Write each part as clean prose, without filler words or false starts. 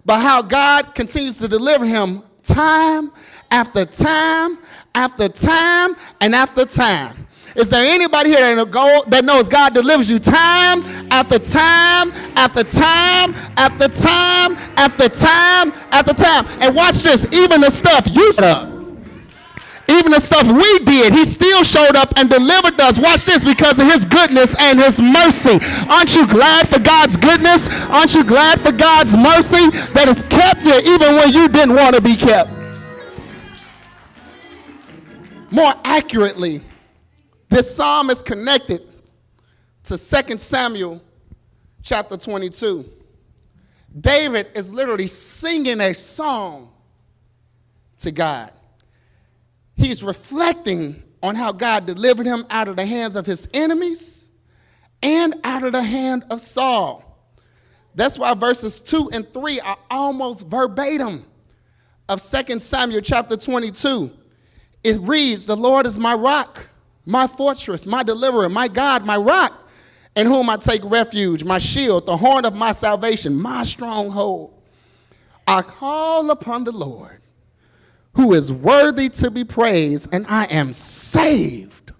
but how God continues to deliver him time after time after time and after time. Is there anybody here that knows God delivers you time after time after time after time after time after time? And watch this, even the stuff you up. Even the stuff we did, he still showed up and delivered us. Watch this, because of his goodness and his mercy. Aren't you glad for God's goodness? Aren't you glad for God's mercy that has kept you even when you didn't want to be kept? More accurately, this psalm is connected to 2 Samuel chapter 22. David is literally singing a song to God. He's reflecting on how God delivered him out of the hands of his enemies and out of the hand of Saul. That's why verses 2 and 3 are almost verbatim of 2 Samuel chapter 22. It reads, "The Lord is my rock, my fortress, my deliverer, my God, my rock, in whom I take refuge, my shield, the horn of my salvation, my stronghold. I call upon the Lord, who is worthy to be praised, and I am saved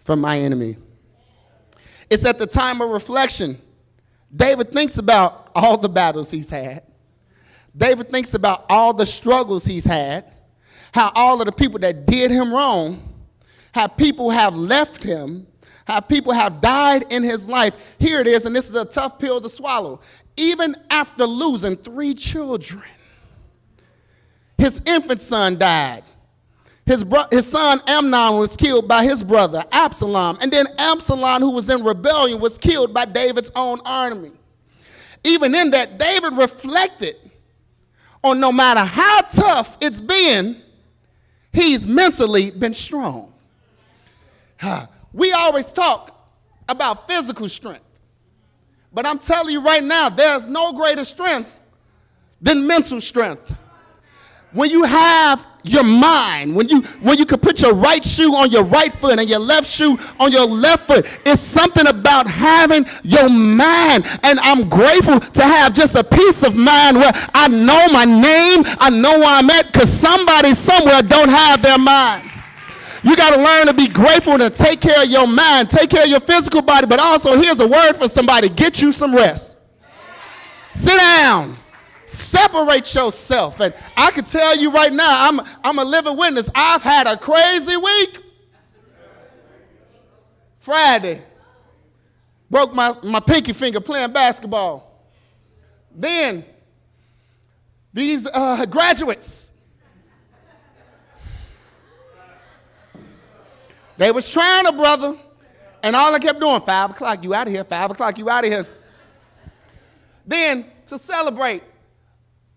from my enemy." It's at the time of reflection. David thinks about all the battles he's had. David thinks about all the struggles he's had, how all of the people that did him wrong, how people have left him, how people have died in his life. Here it is, and this is a tough pill to swallow. Even after losing 3 children, his infant son died. His son Amnon was killed by his brother Absalom. And then Absalom, who was in rebellion, was killed by David's own army. Even in that, David reflected on no matter how tough it's been, he's mentally been strong. We always talk about physical strength. But I'm telling you right now, there's no greater strength than mental strength. When you have your mind, when you can put your right shoe on your right foot and your left shoe on your left foot, it's something about having your mind. And I'm grateful to have just a peace of mind where I know my name, I know where I'm at, because somebody somewhere don't have their mind. You got to learn to be grateful and to take care of your mind, take care of your physical body, but also here's a word for somebody: get you some rest. Sit down. Separate yourself. And I can tell you right now, I'm a living witness. I've had a crazy week. Friday, broke my pinky finger playing basketball. Then, these graduates, they was trying to, brother, and all I kept doing, 5 o'clock, you out of here, 5 o'clock, you out of here. Then, to celebrate,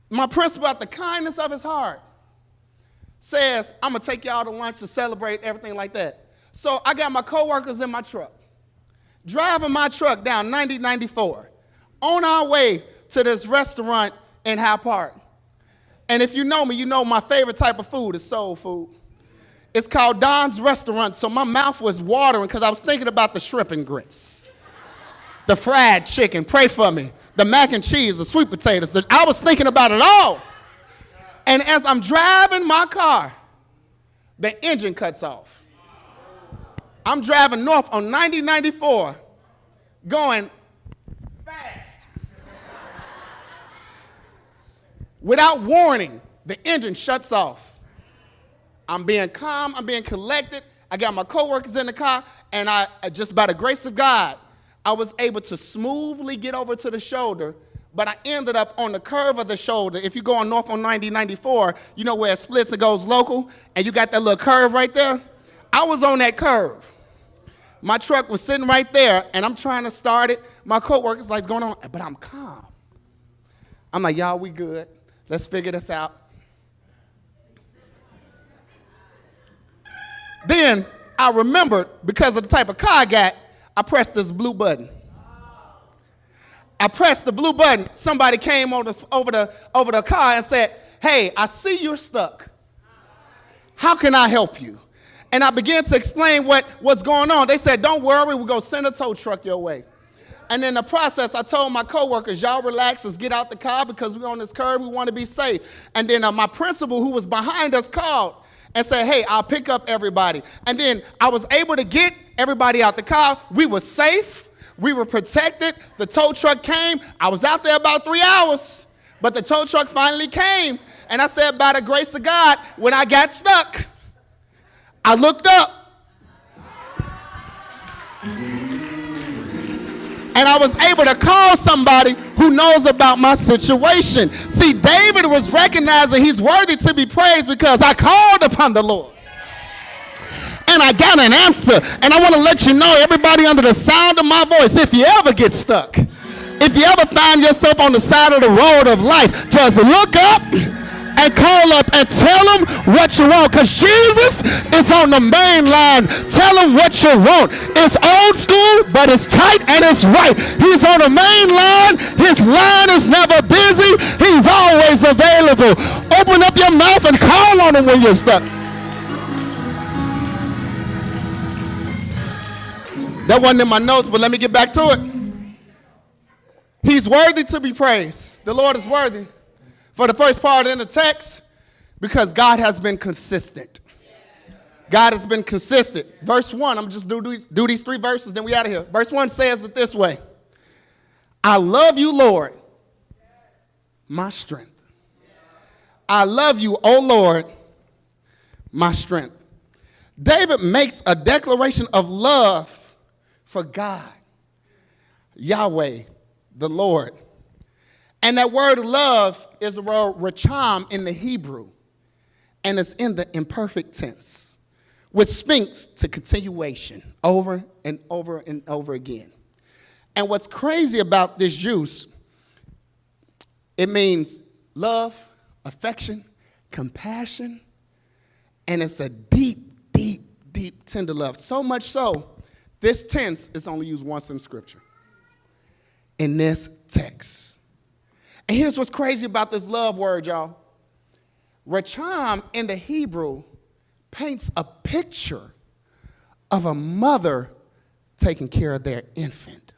my principal, out the kindness of his heart, says, I'm going to take y'all to lunch to celebrate, everything like that. So I got my coworkers in my truck, driving my truck down 90-94, on our way to this restaurant in Hyde Park. And if you know me, you know my favorite type of food is soul food. It's called Don's Restaurant, so my mouth was watering because I was thinking about the shrimp and grits, the fried chicken, pray for me, the mac and cheese, the sweet potatoes. I was thinking about it all. And as I'm driving my car, the engine cuts off. I'm driving north on 90-94, going fast. Without warning, the engine shuts off. I'm being calm, I'm being collected. I got my coworkers in the car, and I just by the grace of God, I was able to smoothly get over to the shoulder, but I ended up on the curve of the shoulder. If you go on north on 90-94, you know where it splits and goes local, and you got that little curve right there? I was on that curve. My truck was sitting right there, and I'm trying to start it. My coworker's like, what's going on? But I'm calm. I'm like, y'all, we good. Let's figure this out. Then I remembered, because of the type of car I got, I pressed this blue button. I pressed the blue button. Somebody came over the car and said, hey, I see you're stuck. How can I help you? And I began to explain what's going on. They said, don't worry, we're going to send a tow truck your way. And in the process, I told my coworkers, y'all relax, let's get out the car because we're on this curve, we want to be safe. And then my principal, who was behind us, called and said, hey, I'll pick up everybody. And then I was able to get everybody out the car. We were safe. We were protected. The tow truck came. I was out there about 3 hours, but the tow truck finally came. And I said, by the grace of God, when I got stuck, I looked up. And I was able to call somebody who knows about my situation. See, David was recognizing he's worthy to be praised because I called upon the Lord. And I got an answer. And I want to let you know, everybody under the sound of my voice, if you ever get stuck, if you ever find yourself on the side of the road of life, just look up and call up and tell him what you want, because Jesus is on the main line. Tell him what you want. It's old school, but it's tight and it's right. He's on the main line. His line is never busy. He's always available. Open up your mouth and call on him when you're stuck. That wasn't in my notes, but let me get back to it. He's worthy to be praised. The Lord is worthy. For the first part in the text, because God has been consistent. God has been consistent. Verse 1, I'm just do these 3 verses, then we out of here. Verse 1 says it this way. I love you, Lord, my strength. I love you, O Lord, my strength. David makes a declaration of love for God, Yahweh, the Lord. And that word love is the word racham in the Hebrew, and it's in the imperfect tense, which speaks to continuation over and over and over again. And what's crazy about this use, it means love, affection, compassion, and it's a deep, deep, deep, tender love. So much so, this tense is only used once in Scripture, in this text. And here's what's crazy about this love word, y'all. Racham in the Hebrew paints a picture of a mother taking care of their infant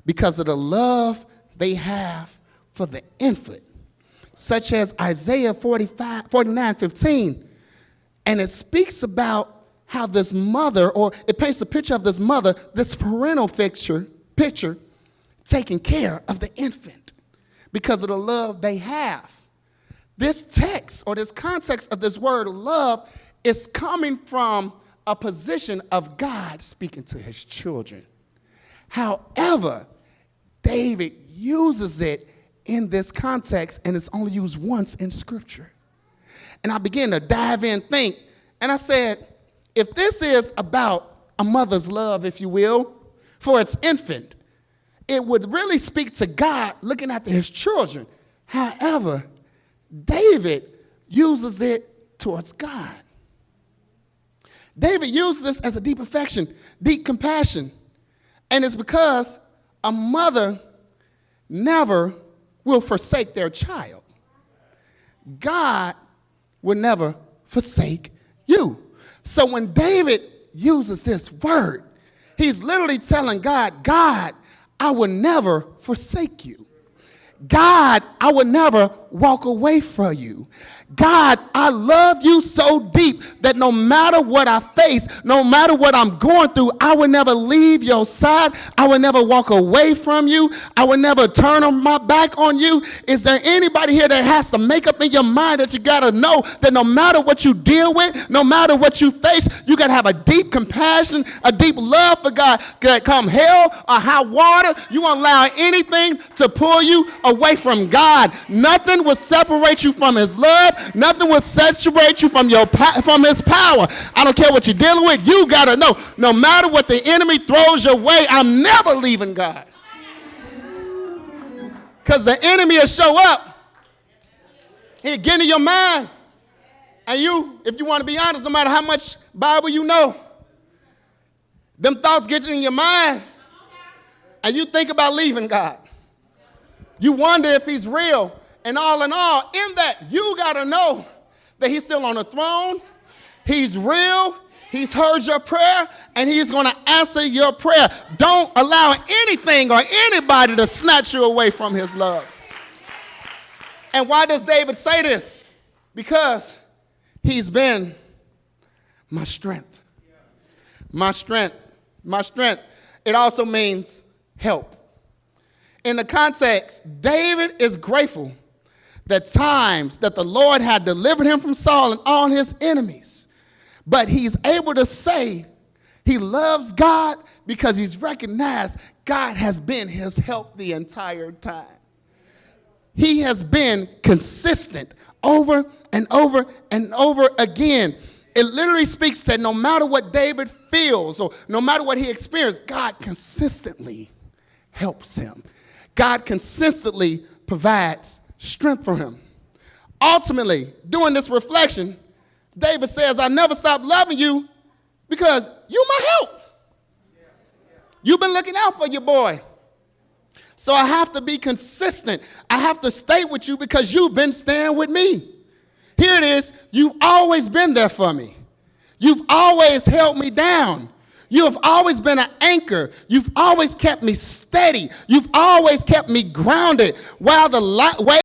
because of the love they have for the infant, such as Isaiah 49:15. And it speaks about how this mother, or it paints a picture of this mother, this parental picture taking care of the infant, because of the love they have. This text, or this context of this word love, is coming from a position of God speaking to his children. However, David uses it in this context, and it's only used once in Scripture. And I began to dive in, think, and I said, if this is about a mother's love, if you will, for its infant, it would really speak to God looking after his children. However, David uses it towards God. David uses this as a deep affection, deep compassion. And it's because a mother never will forsake their child. God will never forsake you. So when David uses this word, he's literally telling God, God, I will never forsake you. God, I will never walk away from you. God, I love you so deep that no matter what I face, no matter what I'm going through, I will never leave your side. I will never walk away from you. I will never turn my back on you. Is there anybody here that has to make up in your mind that you got to know that no matter what you deal with, no matter what you face, you got to have a deep compassion, a deep love for God. That come hell or high water, you won't allow anything to pull you away from God. Nothing will separate you from his love. Nothing will separate you from his power. I don't care what you're dealing with. You got to know, no matter what the enemy throws your way, I'm never leaving God. Because the enemy will show up. He'll get in your mind. And you, if you want to be honest, no matter how much Bible you know, them thoughts get in your mind. And you think about leaving God. You wonder if he's real. And all in that, you got to know that he's still on the throne. He's real. He's heard your prayer, and he's going to answer your prayer. Don't allow anything or anybody to snatch you away from his love. And why does David say this? Because he's been my strength. My strength. My strength. It also means help. In the context, David is grateful that times that the Lord had delivered him from Saul and all his enemies. But he's able to say he loves God because he's recognized God has been his help the entire time. He has been consistent over and over and over again. It literally speaks that no matter what David feels or no matter what he experienced, God consistently helps him. God consistently provides strength for him. Ultimately, doing this reflection, David says, I never stopped loving you because you're my help. You've been looking out for your boy. So I have to be consistent. I have to stay with you because you've been staying with me. Here it is. You've always been there for me. You've always held me down. You have always been an anchor. You've always kept me steady. You've always kept me grounded while the